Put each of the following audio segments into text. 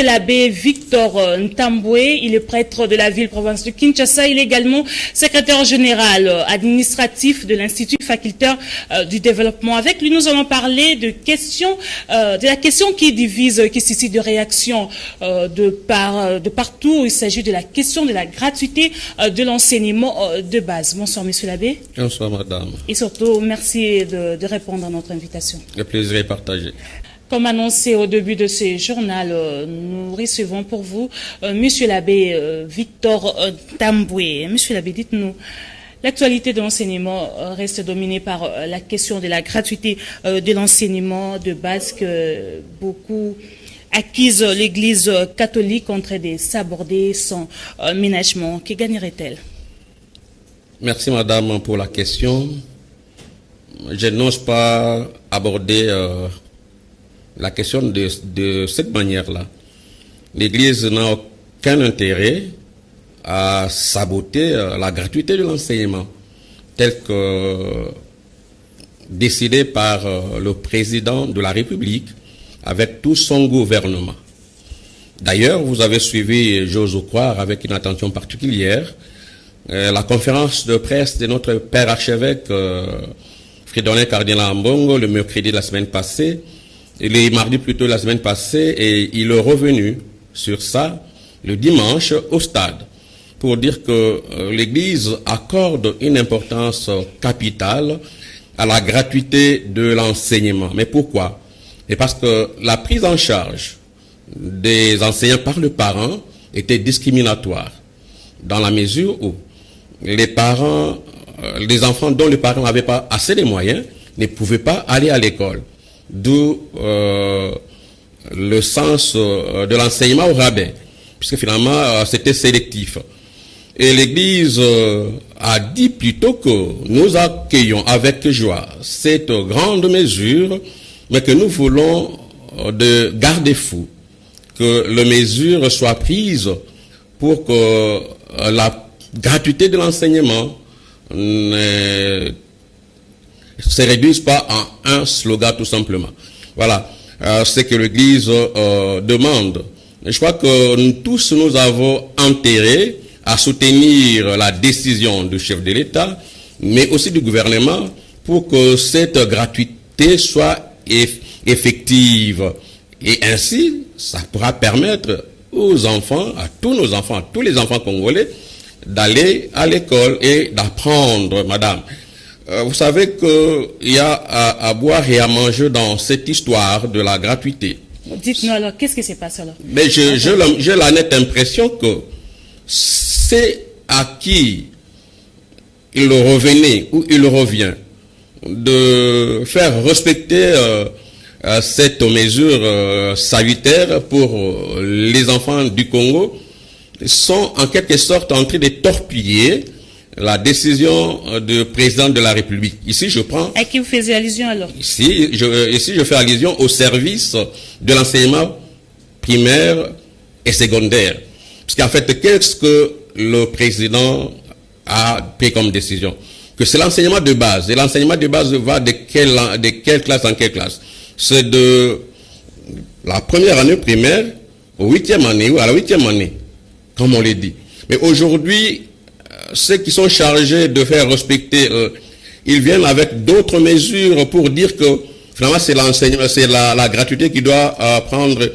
L'abbé Victor Ntambwe, il est prêtre de la ville-province de Kinshasa. Il est également secrétaire général administratif de l'Institut facultaire du développement. Avec lui, nous allons parler de la question qui divise, qui suscite de réactions de partout. Il s'agit de la question de la gratuité de l'enseignement de base. Bonsoir, monsieur l'abbé. Bonsoir, madame. Et surtout, merci de répondre à notre invitation. Le plaisir est partagé. Comme annoncé au début de ce journal, nous recevons pour vous monsieur l'abbé Victor Ntambwe. Monsieur l'abbé, dites-nous, l'actualité de l'enseignement reste dominée par la question de la gratuité de l'enseignement de base que beaucoup acquise l'Église catholique en train de s'aborder sans ménagement. Que gagnerait-elle? Merci, madame, pour la question. Je n'ose pas aborder la question de cette manière-là. L'Église n'a aucun intérêt à saboter la gratuité de l'enseignement, tel que décidé par le président de la République avec tout son gouvernement. D'ailleurs, vous avez suivi, j'ose croire, avec une attention particulière, la conférence de presse de notre père archevêque Fridolin Cardinal Ambongo le mercredi de la semaine passée. Il est mardi plutôt la semaine passée et il est revenu sur ça le dimanche au stade pour dire que l'Église accorde une importance capitale à la gratuité de l'enseignement. Mais pourquoi? Et parce que la prise en charge des enseignants par le parent était discriminatoire dans la mesure où les parents, les enfants dont les parents n'avaient pas assez de moyens ne pouvaient pas aller à l'école. D'où le sens de l'enseignement au rabais, puisque finalement c'était sélectif. Et l'Église a dit plutôt que nous accueillons avec joie cette grande mesure, mais que nous voulons de garde-fous, que les mesures soient prises pour que la gratuité de l'enseignement ne se réduisent pas en un slogan tout simplement. Voilà ce que l'Église demande. Je crois que nous tous nous avons intérêt à soutenir la décision du chef de l'État, mais aussi du gouvernement, pour que cette gratuité soit effective. Et ainsi, ça pourra permettre aux enfants, à tous nos enfants, à tous les enfants congolais, d'aller à l'école et d'apprendre, madame. Vous savez qu'il y a à boire et à manger dans cette histoire de la gratuité. Dites-nous alors, qu'est-ce qui se passe alors? Mais j'ai la nette impression que c'est à qui il revenait ou il revient de faire respecter cette mesure salutaire pour les enfants du Congo sont en quelque sorte en train de torpiller la décision du président de la République. Ici, je prends... À qui vous faisiez allusion alors? Ici, je fais allusion au service de l'enseignement primaire et secondaire. Parce qu'en fait, qu'est-ce que le président a pris comme décision? Que c'est l'enseignement de base. Et l'enseignement de base va de quelle classe en quelle classe? C'est de la première année primaire au 8e année ou à la 8e année, comme on l'a dit. Mais aujourd'hui, ceux qui sont chargés de faire respecter, ils viennent avec d'autres mesures pour dire que finalement c'est l'enseignement, c'est la gratuité qui doit prendre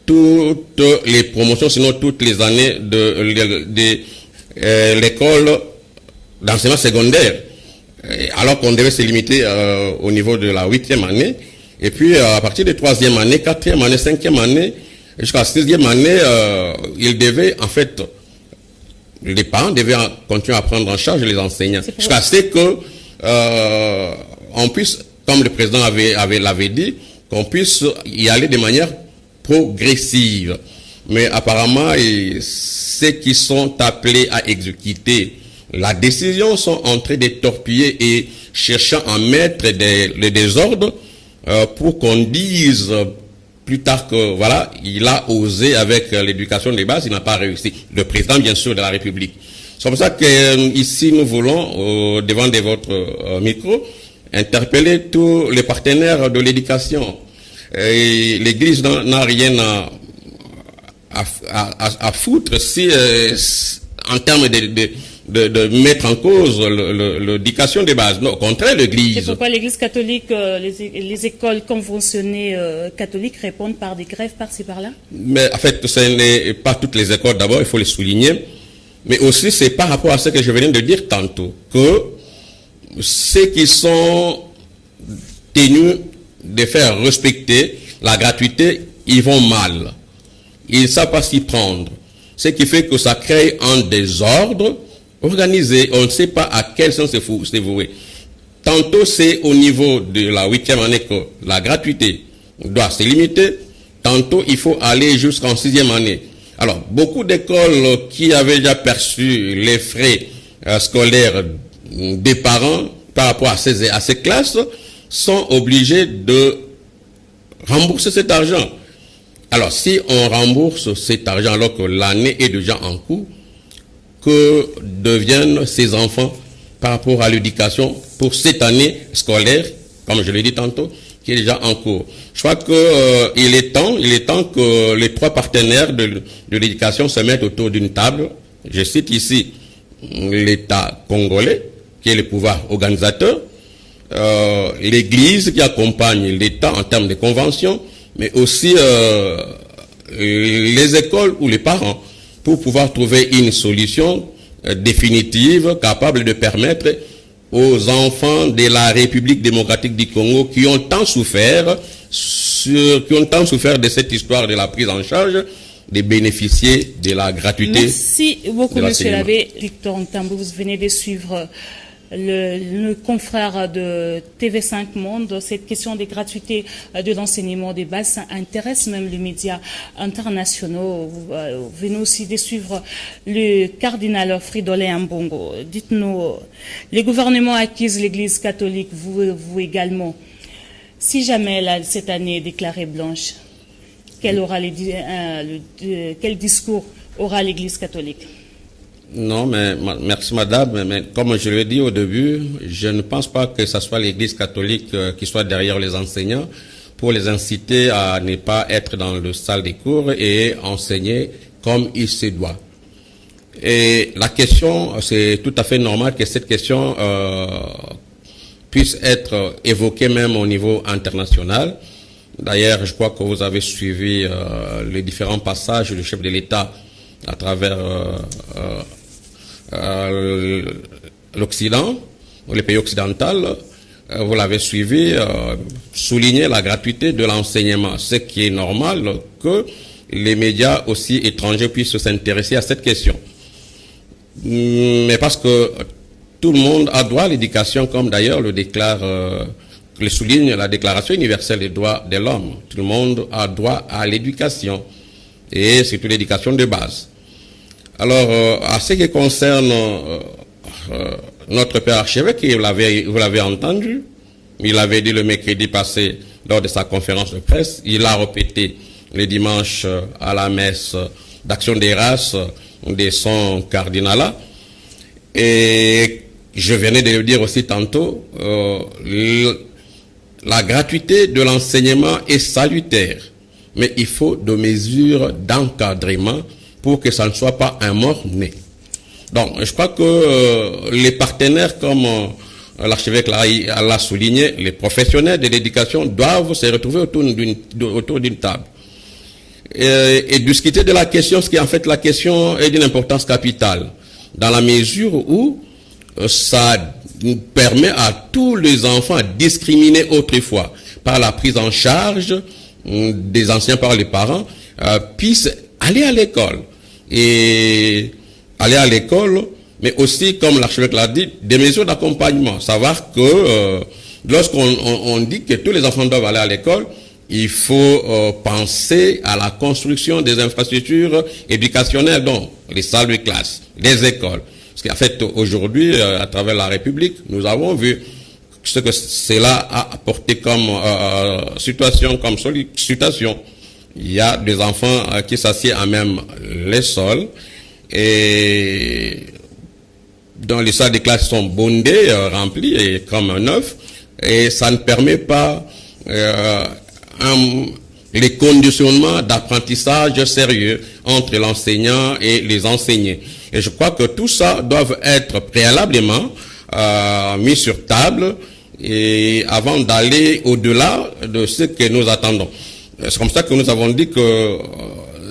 toutes les promotions, sinon toutes les années de l'école d'enseignement secondaire, alors qu'on devait se limiter au niveau de la 8e année, et puis à partir de 3e année, 4e année, 5e année, jusqu'à 6e année, ils devaient en fait... Les parents devaient continuer à prendre en charge les enseignants. Jusqu'à ce que on puisse, comme le président l'avait dit, qu'on puisse y aller de manière progressive. Mais apparemment, ceux qui sont appelés à exécuter la décision sont en train de torpiller et cherchant à mettre le désordre pour qu'on dise plus tard que, voilà, il a osé avec l'éducation de base, il n'a pas réussi. Le président, bien sûr, de la République. C'est pour ça que ici, nous voulons, devant de votre micro, interpeller tous les partenaires de l'éducation. L'Église n'a rien à foutre si, en termes de mettre en cause l'éducation de base. Non, au contraire, l'Église. C'est pourquoi l'Église catholique, les écoles conventionnées catholiques répondent par des grèves par-ci par-là. Mais en fait, ce n'est pas toutes les écoles d'abord, il faut les souligner. Mais aussi, c'est par rapport à ce que je venais de dire tantôt, que ceux qui sont tenus de faire respecter la gratuité, ils vont mal. Ils ne savent pas s'y prendre. Ce qui fait que ça crée un désordre organisé. On ne sait pas à quel sens c'est voué. Tantôt, c'est au niveau de la 8e année que la gratuité doit se limiter. Tantôt, il faut aller jusqu'en 6e année. Alors, beaucoup d'écoles qui avaient déjà perçu les frais scolaires des parents par rapport à ces classes sont obligées de rembourser cet argent. Alors, si on rembourse cet argent alors que l'année est déjà en cours, que deviennent ces enfants par rapport à l'éducation pour cette année scolaire, comme je l'ai dit tantôt, qui est déjà en cours. Je crois que il est temps que les trois partenaires de l'éducation se mettent autour d'une table. Je cite ici l'État congolais, qui est le pouvoir organisateur, l'Église qui accompagne l'État en termes de conventions, mais aussi les écoles ou les parents, pour pouvoir trouver une solution définitive capable de permettre aux enfants de la République démocratique du Congo qui ont tant souffert de cette histoire de la prise en charge, de bénéficier de la gratuité. Merci beaucoup, Monsieur l'abbé Victor Ntambwe. Vous venez de suivre le confrère de TV5 Monde. Cette question des gratuités de l'enseignement des bases intéresse même les médias internationaux. Vous venez aussi de suivre le cardinal Fridolin Ambongo. Dites-nous, les gouvernements accusent l'Église catholique, vous également. Si jamais cette année est déclarée blanche, quel discours aura l'Église catholique? Non, mais merci madame, mais comme je l'ai dit au début, je ne pense pas que ce soit l'Église catholique qui soit derrière les enseignants pour les inciter à ne pas être dans le salle des cours et enseigner comme il se doit. Et la question, c'est tout à fait normal que cette question puisse être évoquée même au niveau international. D'ailleurs, je crois que vous avez suivi les différents passages du chef de l'État à travers l'Occident, ou les pays occidentaux, vous l'avez suivi, souligner la gratuité de l'enseignement. Ce qui est normal que les médias aussi étrangers puissent s'intéresser à cette question. Mais parce que tout le monde a droit à l'éducation, comme d'ailleurs le souligne la Déclaration universelle des droits de l'homme. Tout le monde a droit à l'éducation, et surtout l'éducation de base. Alors, à ce qui concerne notre père archevêque, vous l'avez entendu, il avait dit le mercredi passé lors de sa conférence de presse, il a répété le dimanche à la messe d'action des races de son cardinalat, et je venais de le dire aussi tantôt, la gratuité de l'enseignement est salutaire, mais il faut des mesures d'encadrement pour que ça ne soit pas un mort-né. Donc, je crois que les partenaires, comme l'archevêque l'a souligné, les professionnels de l'éducation doivent se retrouver autour d'une table et discuter de la question, ce qui en fait la question est d'une importance capitale, dans la mesure où ça permet à tous les enfants discriminés autrefois par la prise en charge des anciens par les parents, puissent aller à l'école. Et aller à l'école, mais aussi, comme l'archevêque l'a dit, des mesures d'accompagnement. Savoir que lorsqu'on dit que tous les enfants doivent aller à l'école, il faut penser à la construction des infrastructures éducationnelles, donc les salles de classe, les écoles. Parce qu'en fait, aujourd'hui, à travers la République, nous avons vu ce que cela a apporté comme situation, comme situation. Il y a des enfants qui s'assiedent à même les sols et dont les salles de classe sont bondées, remplies et comme un œuf, et ça ne permet pas les conditionnements d'apprentissage sérieux entre l'enseignant et les enseignés. Et je crois que tout ça doit être préalablement mis sur table et avant d'aller au-delà de ce que nous attendons. C'est comme ça que nous avons dit que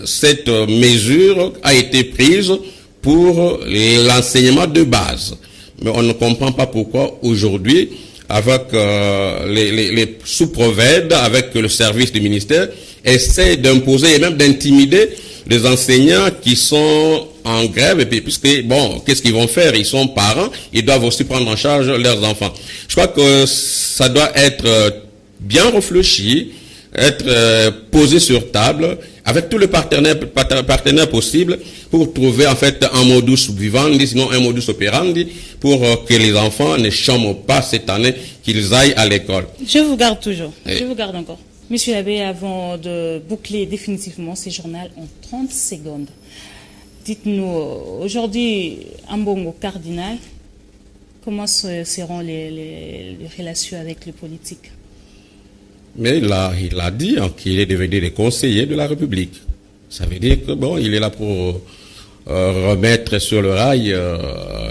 cette mesure a été prise pour l'enseignement de base. Mais on ne comprend pas pourquoi aujourd'hui, avec les sous-provèdes, avec le service du ministère, essaie d'imposer et même d'intimider les enseignants qui sont en grève. Et puis, puisque, bon, qu'est-ce qu'ils vont faire? Ils sont parents, ils doivent aussi prendre en charge leurs enfants. Je crois que ça doit être bien réfléchi, être posé sur table, avec tous les partenaires possibles, pour trouver en fait un modus vivendi, sinon un modus operandi, pour que les enfants ne chôment pas cette année, qu'ils aillent à l'école. Je vous garde toujours. Je vous garde encore. Monsieur l'abbé, avant de boucler définitivement ce journal en 30 secondes, dites-nous, aujourd'hui, en Bongo cardinal, comment seront les relations avec les politiques? Mais là, il a dit qu'il est devenu le conseiller de la République. Ça veut dire que bon, il est là pour remettre sur le rail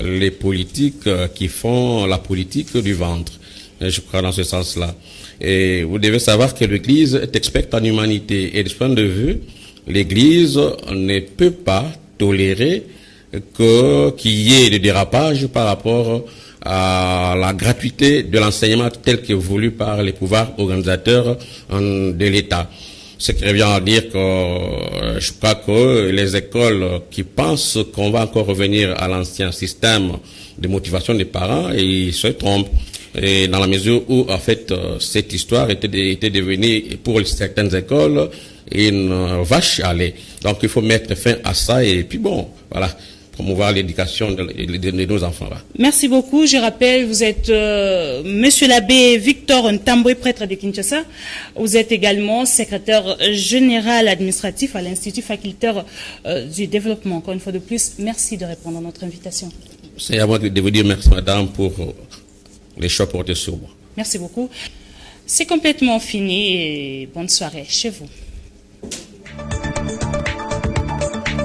les politiques qui font la politique du ventre. Et je crois dans ce sens-là. Et vous devez savoir que l'Église est experte en humanité. Et de ce point de vue, l'Église ne peut pas tolérer qu'il y ait de dérapage par rapport à la gratuité de l'enseignement tel que voulu par les pouvoirs organisateurs de l'État. Ce qui revient à dire que je crois que les écoles qui pensent qu'on va encore revenir à l'ancien système de motivation des parents, ils se trompent. Et dans la mesure où, en fait, cette histoire était devenue, pour certaines écoles, une vache à lait. Donc, il faut mettre fin à ça et puis bon, voilà, promouvoir l'éducation de nos enfants là. Merci beaucoup. Je rappelle, vous êtes Monsieur l'abbé Victor Ntambwe, prêtre de Kinshasa. Vous êtes également secrétaire général administratif à l'Institut facultaire du développement. Encore une fois de plus, merci de répondre à notre invitation. C'est à moi de vous dire merci, madame, pour les choix portés sur moi. Merci beaucoup. C'est complètement fini et bonne soirée chez vous.